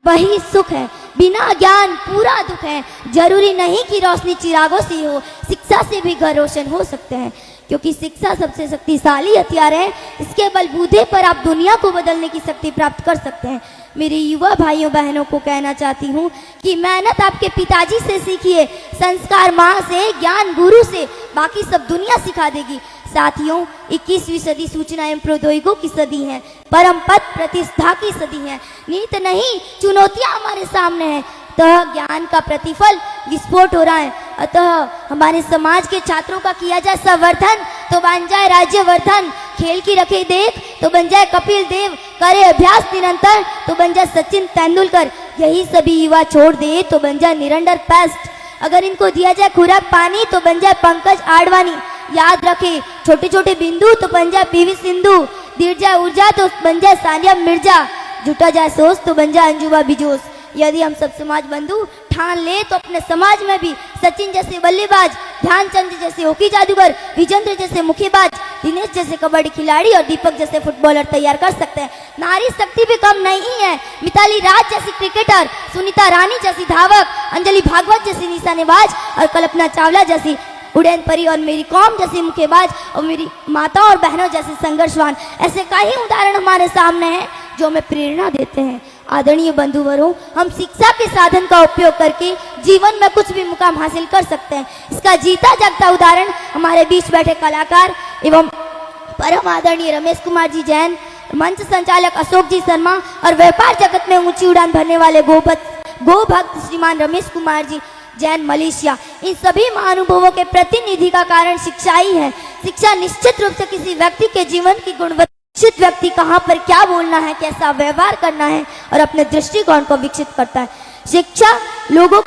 वही सुख है, बिना ज्ञान पूरा दुख है। जरूरी नहीं कि रोशनी चिरागों से हो, शिक्षा से भी घर रोशन हो सकते हैं, क्योंकि शिक्षा सबसे शक्तिशाली हथियार है। इसके बलबूते पर आप दुनिया को बदलने की शक्ति प्राप्त कर सकते हैं। मेरे युवा भाइयों बहनों को कहना चाहती हूँ कि मेहनत आपके पिताजी से सीखिए, संस्कार माँ से, ज्ञान गुरु से, बाकी सब दुनिया सिखा देगी। साथियों, 21वीं सदी सूचना एवं प्रौद्योगिकी की सदी है, परम पद प्रतिष्ठा की सदी है। नीत नहीं, चुनौतियां हमारे सामने हैं, अतः ज्ञान का प्रतिफल विस्फोट हो रहा है। अतः हमारे समाज के छात्रों का किया जाए संवर्धन तो बन जाए राज्यवर्धन, खेल की रखे देख तो बन जाए कपिल देव, करे अभ्यास निरंतर तो बन जाए सचिन तेंदुलकर, यही सभी युवा छोड़ दे तो बन जाए निरंतर पेस्ट। अगर इनको दिया जाए खुराक पानी तो बन जाए पंकज आडवाणी। याद रखे, छोटे छोटे बिंदु तो बन जाए पीवी सिंधु, दिर जाए ऊर्जा तो बन जाए सानिया मिर्जा, जुटा जाए सोच तो बन जाए अंजुबा बिजोस। यदि हम सब समाज बंधु ठान ले तो अपने समाज में भी सचिन जैसे बल्लेबाज, ध्यानचंद जैसे हॉकी जादूगर, विजेंद्र जैसे मुक्केबाज, दिनेश जैसे कबड्डी खिलाड़ी और दीपक जैसे फुटबॉलर तैयार कर सकते हैं। नारी शक्ति भी कम नहीं है। मिताली राज जैसी क्रिकेटर, सुनीता रानी जैसी धावक, अंजलि भागवत जैसी निशानेबाज और कल्पना चावला जैसी उड़ैन परी और मेरी कॉम जैसी मुक्केबाज और मेरी माता और बहनों जैसे संघर्षवान, ऐसे कई उदाहरण हमारे सामने हैं जो हमें प्रेरणा देते हैं। आदरणीय बंधुवरों, हम शिक्षा के साधन का उपयोग करके जीवन में कुछ भी मुकाम हासिल कर सकते हैं। इसका जीता जागता उदाहरण हमारे बीच बैठे कलाकार एवं परम आदरणीय रमेश कुमार जी जैन, मंच संचालक अशोक जी शर्मा और व्यापार जगत में ऊंची उड़ान भरने वाले गोभक्त श्रीमान रमेश कुमार जी जैन मलेशिया, इन सभी महानुभवों के प्रतिनिधि का कारण शिक्षा ही है। शिक्षा निश्चित रूप से किसी व्यक्ति के जीवन की गुणवत्ता, शिक्षित व्यक्ति कहाँ पर क्या बोलना है, कैसा व्यवहार करना है और अपने दृष्टिकोण को विकसित करता है। शिक्षा लोगों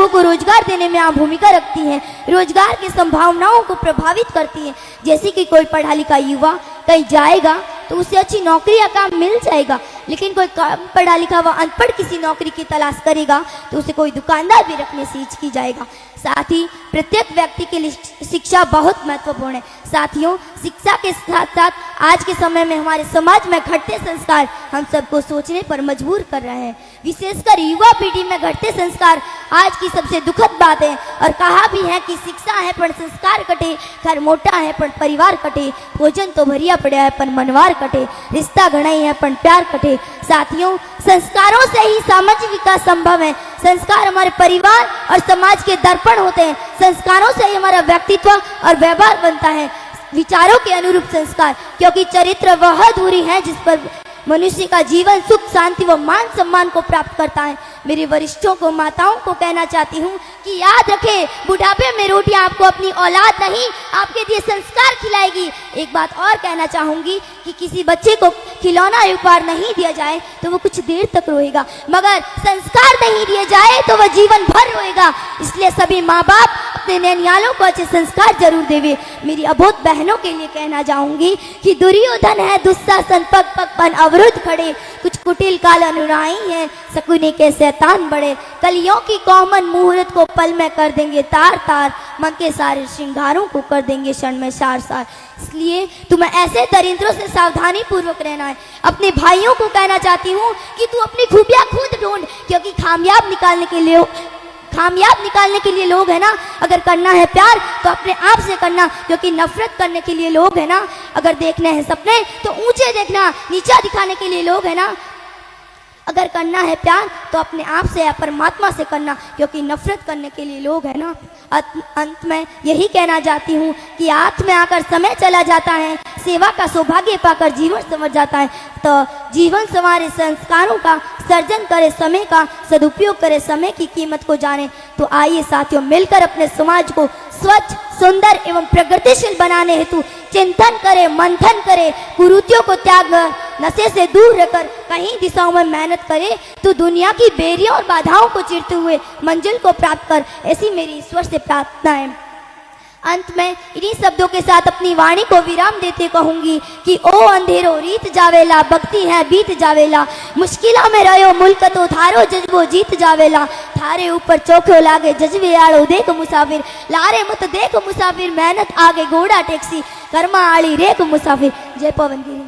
को रोजगार देने में अहम भूमिका रखती है, रोजगार की संभावनाओं को प्रभावित करती है। जैसे कि कोई पढ़ा लिखा युवा कहीं जाएगा तो उसे अच्छी नौकरी या काम मिल जाएगा, लेकिन कोई कम पढ़ा लिखा व अनपढ़ किसी नौकरी की तलाश करेगा तो उसे कोई दुकानदार भी रखने से हिचकी जाएगा। साथ ही प्रत्येक व्यक्ति के लिए शिक्षा बहुत महत्वपूर्ण है। साथियों, शिक्षा के साथ साथ आज के समय में हमारे समाज में घटते संस्कार हम सबको सोचने पर मजबूर कर रहे हैं। विशेषकर युवा पीढ़ी में घटते संस्कार आज की सबसे दुखद बात है। और कहा भी है कि शिक्षा है पर संस्कार कटे, घर मोटा है पर परिवार कटे, भोजन तो भरिया पड़ा है पर मनवार कटे, रिश्ता घड़ाई है पर प्यार कटे। साथियों, संस्कारों से ही सामाजिक विकास संभव है। संस्कार हमारे परिवार और समाज के दर्पण होते हैं। संस्कारों से ही हमारा व्यक्तित्व और व्यवहार बनता है, विचारों के अनुरूप संस्कार, क्योंकि चरित्र वह धुरी है जिस पर मनुष्य का जीवन सुख शांति व मान सम्मान को प्राप्त करता है। मेरे वरिष्ठों को, माताओं को कहना चाहती हूँ कि याद रखें, बुढ़ापे में रोटियां आपको अपनी औलाद नहीं आपके दिए संस्कार खिलाएगी। एक बात और कहना चाहूंगी कि किसी बच्चे को खिलौना उपहार नहीं दिया जाए तो वो कुछ देर तक रोएगा, मगर संस्कार नहीं दिए जाए तो वह जीवन भर रोएगा। इसलिए सभी माँ बाप अपने नैनियालों को अच्छे संस्कार जरूर देवे। मेरी अबोध बहनों के लिए कहना चाहूंगी कि दुर्योधन है दुस्शासन, पग पग पर अवरुद्ध खड़े, कुछ कुटिल काल अनुराई है, शकुनी के शैतान बड़े, कलियों की कौमन मुहूर्त को पल में कर देंगे तार तार, मन के सारे श्रृंगारों को कर देंगे क्षण में सार सार। इसलिए तुम्हें ऐसे दरिंद्रों से सावधानी पूर्वक रहना है। अपने भाइयों को कहना चाहती हूँ कि तू अपनी खूबियां खुद ढूंढ, क्योंकि कामयाब निकालने के लिए लोग है ना, अगर करना है प्यार तो अपने आप से करना, क्योंकि नफरत करने के लिए लोग है ना, अगर देखने हैं सपने तो ऊंचे देखना, नीचा दिखाने के लिए लोग है ना, अगर करना है प्यार तो अपने आप से या परमात्मा से करना, क्योंकि नफरत करने के लिए लोग है ना। अंत में यही कहना चाहती हूँ कि हाथ में आकर समय चला जाता है, सेवा का सौभाग्य पाकर जीवन संवर जाता है। तो जीवन संवारे, संस्कारों का सर्जन करे, समय का सदुपयोग करे, समय की कीमत को जाने। तो आइए साथियों, मिलकर अपने समाज को स्वच्छ, सुंदर एवं प्रगतिशील बनाने हेतु चिंतन करे, मंथन करे, कुरीतियों को त्याग कर, नशे से दूर रहकर कहीं दिशाओं में मेहनत करे तो दुनिया की बेरियों और बाधाओं को चीरते हुए मंजिल को प्राप्त कर, ऐसी मेरी ईश्वर से प्रार्थना है। अंत में इन्हीं शब्दों के साथ अपनी वाणी को विराम देते कहूंगी कि ओ अंधेरो रीत जावेला, भक्ति है बीत जावेला, मुश्किलों में रहो मुल्क तो थारो जज्बो जीत जावेला, थारे ऊपर चौखो लागे जज्बे आड़ो देख मुसाफिर, लारे मत देख मुसाफिर, मेहनत आगे घोड़ा टैक्सी, कर्मा आड़ी रेख मुसाफिर। जय पवन गिरी।